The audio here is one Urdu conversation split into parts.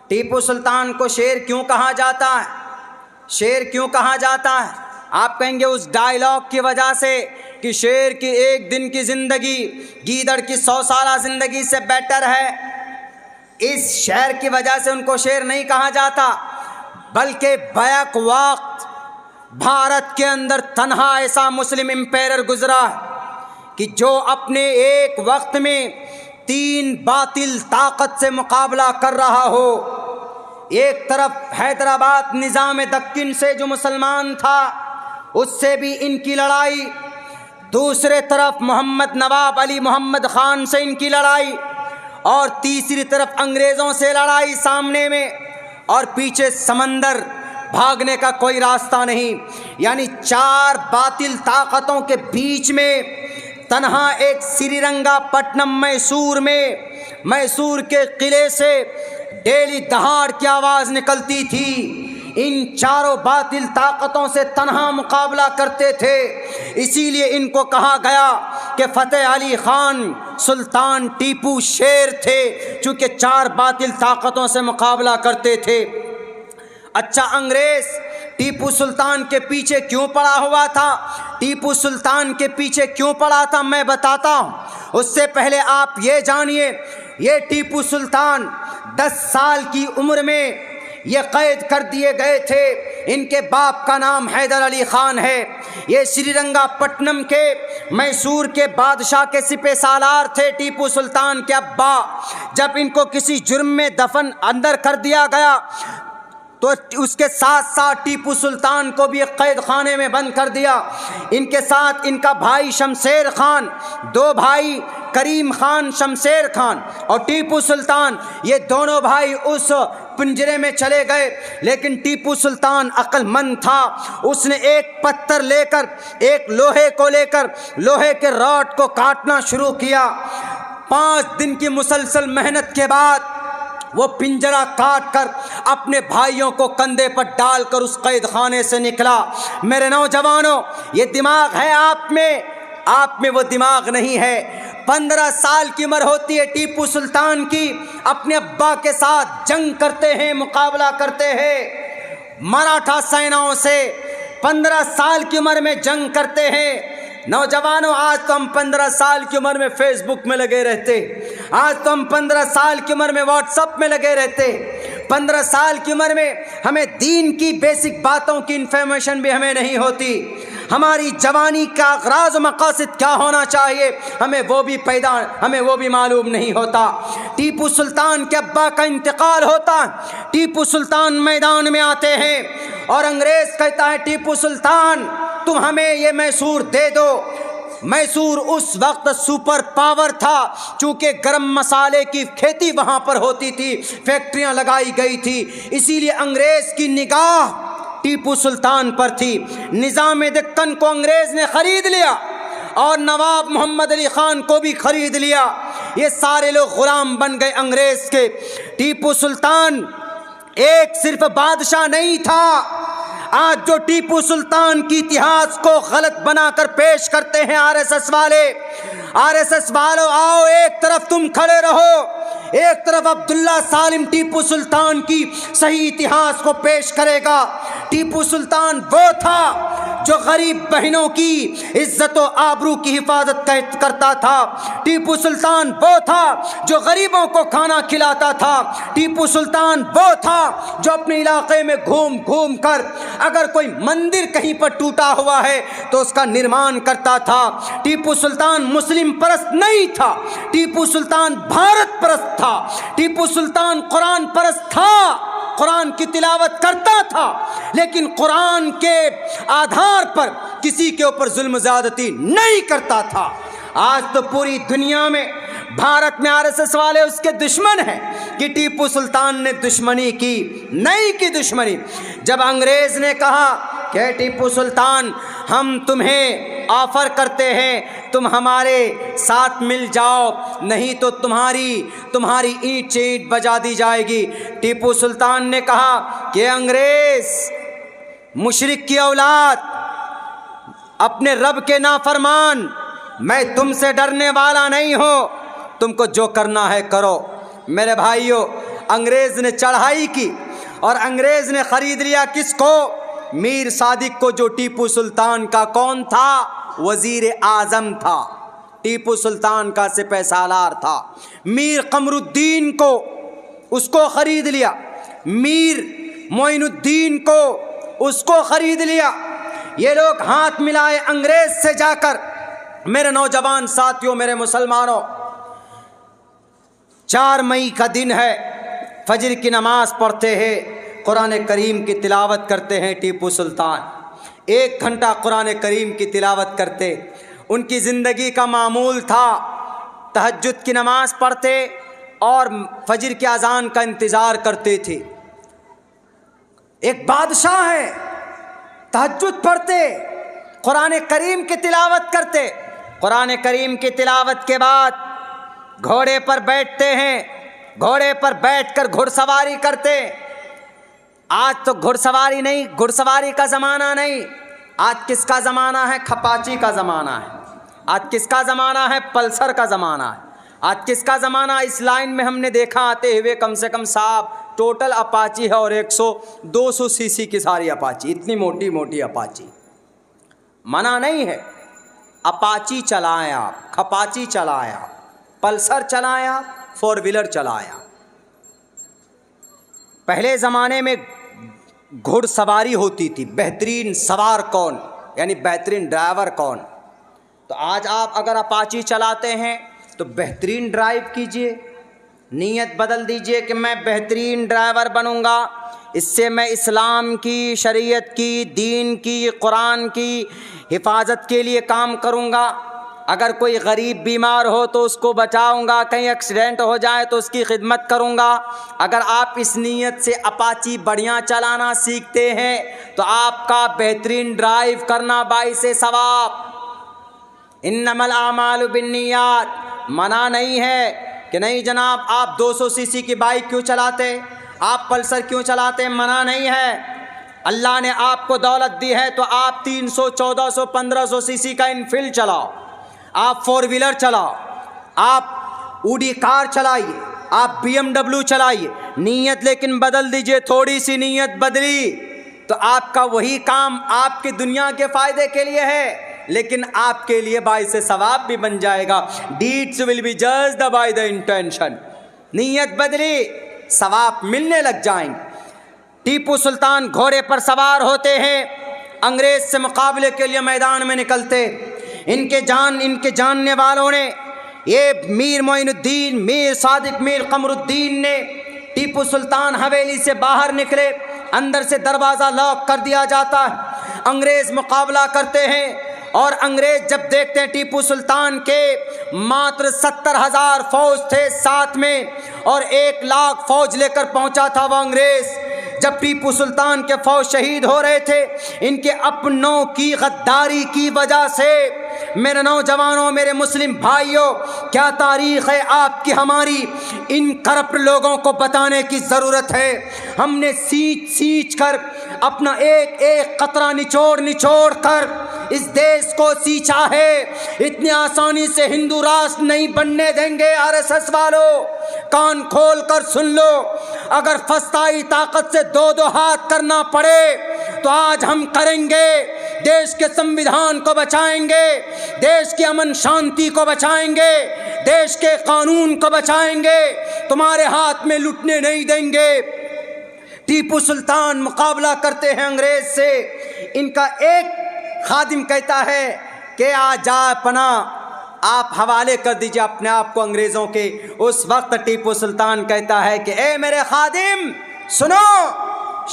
ٹیپو سلطان کو شیر کیوں کہا جاتا ہے؟ شیر کیوں کہا جاتا ہے؟ آپ کہیں گے اس ڈائلاگ کی وجہ سے کہ شیر کی ایک دن کی زندگی گیدڑ کی 100 سالہ زندگی سے بیٹر ہے، اس شعر کی وجہ سے ان کو شیر نہیں کہا جاتا، بلکہ بیک وقت بھارت کے اندر تنہا ایسا مسلم امپیرر گزرا کہ جو اپنے ایک وقت میں 3 باطل طاقت سے مقابلہ کر رہا ہو۔ ایک طرف حیدرآباد نظام دکن سے جو مسلمان تھا اس سے بھی ان کی لڑائی، دوسرے طرف محمد نواب علی محمد خان سے ان کی لڑائی، اور تیسری طرف انگریزوں سے لڑائی سامنے میں، اور پیچھے سمندر، بھاگنے کا کوئی راستہ نہیں۔ یعنی 4 باطل طاقتوں کے بیچ میں تنہا ایک سری رنگا پٹنم میسور کے قلعے سے ڈیلی دہاڑ کی آواز نکلتی تھی، ان 4 باطل طاقتوں سے تنہا مقابلہ کرتے تھے۔ اسی لیے ان کو کہا گیا کہ فتح علی خان سلطان ٹیپو شیر تھے، چونکہ 4 باطل طاقتوں سے مقابلہ کرتے تھے۔ اچھا، انگریز ٹیپو سلطان کے پیچھے کیوں پڑا ہوا تھا؟ ٹیپو سلطان کے پیچھے کیوں پڑا تھا میں بتاتا ہوں۔ اس سے پہلے آپ یہ جانیے، یہ ٹیپو سلطان 10 سال کی عمر میں یہ قید کر دیے گئے تھے۔ ان کے باپ کا نام حیدر علی خان ہے، یہ سری رنگا پٹنم کے میسور کے بادشاہ کے سپہ سالار تھے ٹیپو سلطان کے ابا۔ جب ان کو کسی جرم میں دفن اندر کر دیا گیا تو اس کے ساتھ ساتھ ٹیپو سلطان کو بھی ایک قید خانے میں بند کر دیا۔ ان کے ساتھ ان کا بھائی شمشیر خان، 2 بھائی کریم خان، شمشیر خان اور ٹیپو سلطان، یہ دونوں بھائی اس پنجرے میں چلے گئے۔ لیکن ٹیپو سلطان عقل مند تھا، اس نے ایک پتھر لے کر، ایک لوہے کو لے کر لوہے کے راڈ کو کاٹنا شروع کیا۔ 5 دن کی مسلسل محنت کے بعد وہ پنجرہ کاٹ کر اپنے بھائیوں کو کندھے پر ڈال کر اس قید خانے سے نکلا۔ میرے نوجوانوں، یہ دماغ ہے آپ میں وہ دماغ نہیں ہے۔ 15 سال کی عمر ہوتی ہے ٹیپو سلطان کی، اپنے ابا کے ساتھ جنگ کرتے ہیں، مقابلہ کرتے ہیں مراٹھا سیناؤں سے۔ 15 سال کی عمر میں جنگ کرتے ہیں۔ نوجوانوں، آج تو ہم 15 سال کی عمر میں فیس بک میں لگے رہتے، آج تو ہم 15 سال کی عمر میں واٹس ایپ میں لگے رہتے، 15 سال کی عمر میں ہمیں دین کی بیسک باتوں کی انفارمیشن بھی ہمیں نہیں ہوتی۔ ہماری جوانی کا اغراض و مقاصد کیا ہونا چاہیے ہمیں وہ بھی معلوم نہیں ہوتا۔ ٹیپو سلطان کے ابا کا انتقال ہوتا، ٹیپو سلطان میدان میں آتے ہیں اور انگریز کہتا ہے ٹیپو سلطان تم ہمیں یہ میسور دے دو۔ میسور اس وقت سپر پاور تھا، چونکہ گرم مسالے کی کھیتی وہاں پر ہوتی تھی، فیکٹریاں لگائی گئی تھی، اسی لیے انگریز کی نگاہ ٹیپو سلطان پر تھی۔ نظام دکن کو انگریز نے خرید لیا اور نواب محمد علی خان کو بھی خرید لیا، یہ سارے لوگ غلام بن گئے انگریز کے۔ ٹیپو سلطان ایک صرف بادشاہ نہیں تھا۔ آج جو ٹیپو سلطان کی اتہاس کو غلط بنا کر پیش کرتے ہیں RSS والے، RSS والو آؤ ایک طرف تم کھڑے رہو، ایک طرف عبداللہ سالم ٹیپو سلطان کی صحیح اتہاس کو پیش کرے گا۔ ٹیپو سلطان وہ تھا جو غریب بہنوں کی عزت و آبرو کی حفاظت کرتا تھا، ٹیپو سلطان وہ تھا جو غریبوں کو کھانا کھلاتا تھا، ٹیپو سلطان وہ تھا جو اپنے علاقے میں گھوم گھوم کر اگر کوئی مندر کہیں پر ٹوٹا ہوا ہے تو اس کا نرمان کرتا تھا۔ ٹیپو سلطان مسلم پرست نہیں تھا، ٹیپو سلطان بھارت پرست تھا، ٹیپو سلطان قرآن پرست تھا، قرآن کی تلاوت کرتا تھا، لیکن قرآن کے آدھار پر کسی کے اوپر ظلم زیادتی نہیں کرتا تھا۔ آج تو پوری دنیا میں بھارت میں RSS والے اس کے دشمن ہیں کہ ٹیپو سلطان نے دشمنی کی، نہیں کی دشمنی۔ جب انگریز نے کہا کہ ٹیپو سلطان ہم تمہیں آفر کرتے ہیں تم ہمارے ساتھ مل جاؤ، نہیں تو تمہاری اینٹ سے اینٹ بجا دی جائے گی، ٹیپو سلطان نے کہا کہ انگریز مشرک کی اولاد، اپنے رب کے نافرمان، میں تم سے ڈرنے والا نہیں ہوں، تم کو جو کرنا ہے کرو۔ میرے بھائیوں، انگریز نے چڑھائی کی اور انگریز نے خرید لیا کس کو؟ میر صادق کو، جو ٹیپو سلطان کا کون تھا؟ وزیر اعظم تھا، ٹیپو سلطان کا سپہ سالار تھا۔ میر قمر الدین کو، اس کو خرید لیا، میر معین الدین کو، اس کو خرید لیا۔ یہ لوگ ہاتھ ملائے انگریز سے جا کر۔ میرے نوجوان ساتھیوں، میرے مسلمانوں، 4 مئی کا دن ہے، فجر کی نماز پڑھتے ہیں، قرآن کریم کی تلاوت کرتے ہیں۔ ٹیپو سلطان 1 گھنٹہ قرآن کریم کی تلاوت کرتے۔ ان کی زندگی کا معمول تھا تہجد کی نماز پڑھتے اور فجر کی اذان کا انتظار کرتے تھے۔ ایک بادشاہ ہے، تہجد پڑھتے، قرآن کریم کی تلاوت کرتے، قرآن کریم کی تلاوت کے بعد گھوڑے پر بیٹھتے ہیں، گھوڑے پر بیٹھ کر گھڑ سواری کرتے۔ آج تو گھڑ سواری نہیں، گھڑ سواری کا زمانہ نہیں، آج کس کا زمانہ ہے؟ کھپاچی کا زمانہ ہے۔ آج کس کا زمانہ ہے؟ پلسر کا زمانہ ہے۔ آج کس کا زمانہ؟ اس لائن میں ہم نے دیکھا آتے ہوئے کم سے کم صاحب ٹوٹل اپاچی ہے اور 200 سی سی کی ساری اپاچی، اتنی موٹی موٹی اپاچی۔ منع نہیں ہے، اپاچی چلائیں آپ، کھپاچی چلائیں آپ، پلسر چلائیں آپ، 4 ویلر چلائیں آپ۔ پہلے زمانے میں گھڑ سواری ہوتی تھی، بہترین سوار کون، یعنی بہترین ڈرائیور کون۔ تو آج آپ اگر اپاچی چلاتے ہیں تو بہترین ڈرائیو کیجئے، نیت بدل دیجئے کہ میں بہترین ڈرائیور بنوں گا، اس سے میں اسلام کی، شریعت کی، دین کی، قرآن کی حفاظت کے لیے کام کروں گا۔ اگر کوئی غریب بیمار ہو تو اس کو بچاؤں گا، کہیں ایکسیڈنٹ ہو جائے تو اس کی خدمت کروں گا۔ اگر آپ اس نیت سے اپاچی بڑھیاں چلانا سیکھتے ہیں تو آپ کا بہترین ڈرائیو کرنا باعث ثواب۔ انما الاعمال بالنیات، منع نہیں ہے کہ نہیں جناب آپ 200 سی سی کی بائک کیوں چلاتے، آپ پلسر کیوں چلاتے، منع نہیں ہے۔ اللہ نے آپ کو دولت دی ہے تو آپ 300 1400 1500 سی سی کا انفیلڈ چلاؤ، آپ 4 ویلر چلاؤ، آپ اوڈی کار چلائیے، آپ BMW چلائیے، نیت لیکن بدل دیجئے، تھوڑی سی نیت بدلی تو آپ کا وہی کام آپ کی دنیا کے فائدے کے لیے ہے لیکن آپ کے لیے باعث ثواب بھی بن جائے گا۔ Deeds will be judged by the intention. نیت بدلی، ثواب ملنے لگ جائیں گے۔ ٹیپو سلطان گھوڑے پر سوار ہوتے ہیں، انگریز سے مقابلے کے لیے میدان میں نکلتے۔ ان کے جاننے والوں نے، یہ میر معین الدین، میر صادق، میر قمر الدین نے ٹیپو سلطان حویلی سے باہر نکلے، اندر سے دروازہ لاک کر دیا جاتا ہے۔ انگریز مقابلہ کرتے ہیں اور انگریز جب دیکھتے ہیں ٹیپو سلطان کے ماتر 70,000 فوج تھے ساتھ میں اور 1 لاکھ فوج لے کر پہنچا تھا وہ انگریز۔ جب ٹیپو سلطان کے فوج شہید ہو رہے تھے ان کے اپنوں کی غداری کی وجہ سے، میرے نوجوانوں، میرے مسلم بھائیوں، کیا تاریخ ہے آپ کی، ہماری ان کرپٹ لوگوں کو بتانے کی ضرورت ہے۔ ہم نے سینچ کر اپنا ایک ایک قطرہ نچوڑ کر اس دیش کو سینچا ہے۔ اتنی آسانی سے ہندو راشٹر نہیں بننے دیں گے۔ RSS والوں کان کھول کر سن لو، اگر فسطائی طاقت سے 2 ہاتھ کرنا پڑے تو آج ہم کریں گے۔ دیش کے سمویدھان کو بچائیں گے، دیش کی امن شانتی کو بچائیں گے، دیش کے قانون کو بچائیں گے، تمہارے ہاتھ میں لٹنے نہیں دیں گے۔ ٹیپو سلطان مقابلہ کرتے ہیں انگریز سے۔ ان کا ایک خادم کہتا ہے کہ آ جائے پناہ، آپ حوالے کر دیجئے اپنے آپ کو انگریزوں کے۔ اس وقت ٹیپو سلطان کہتا ہے کہ اے میرے خادم سنو،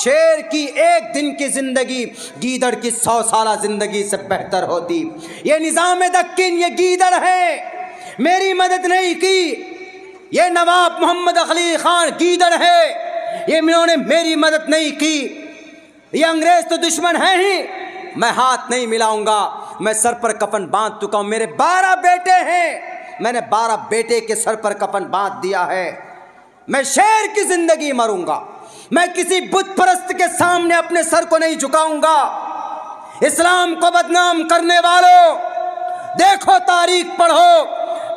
شیر کی 1 دن کی زندگی گیدڑ کی 100 سالہ زندگی سے بہتر ہوتی۔ یہ نظام دکن، یہ گیدڑ ہے، میری مدد نہیں کی۔ یہ نواب محمد اقلی خان گیدڑ ہے، یہ انہوں نے میری مدد نہیں کی۔ یہ انگریز تو دشمن ہیں ہی، میں ہاتھ نہیں ملاؤں گا۔ میں سر پر کفن باندھ چکا ہوں، میرے 12 بیٹے ہیں، میں نے 12 بیٹے کے سر پر کفن باندھ دیا ہے۔ میں شیر کی زندگی مروں گا، میں کسی بت پرست کے سامنے اپنے سر کو نہیں جھکاؤں گا۔ اسلام کو بدنام کرنے والوں، دیکھو تاریخ پڑھو،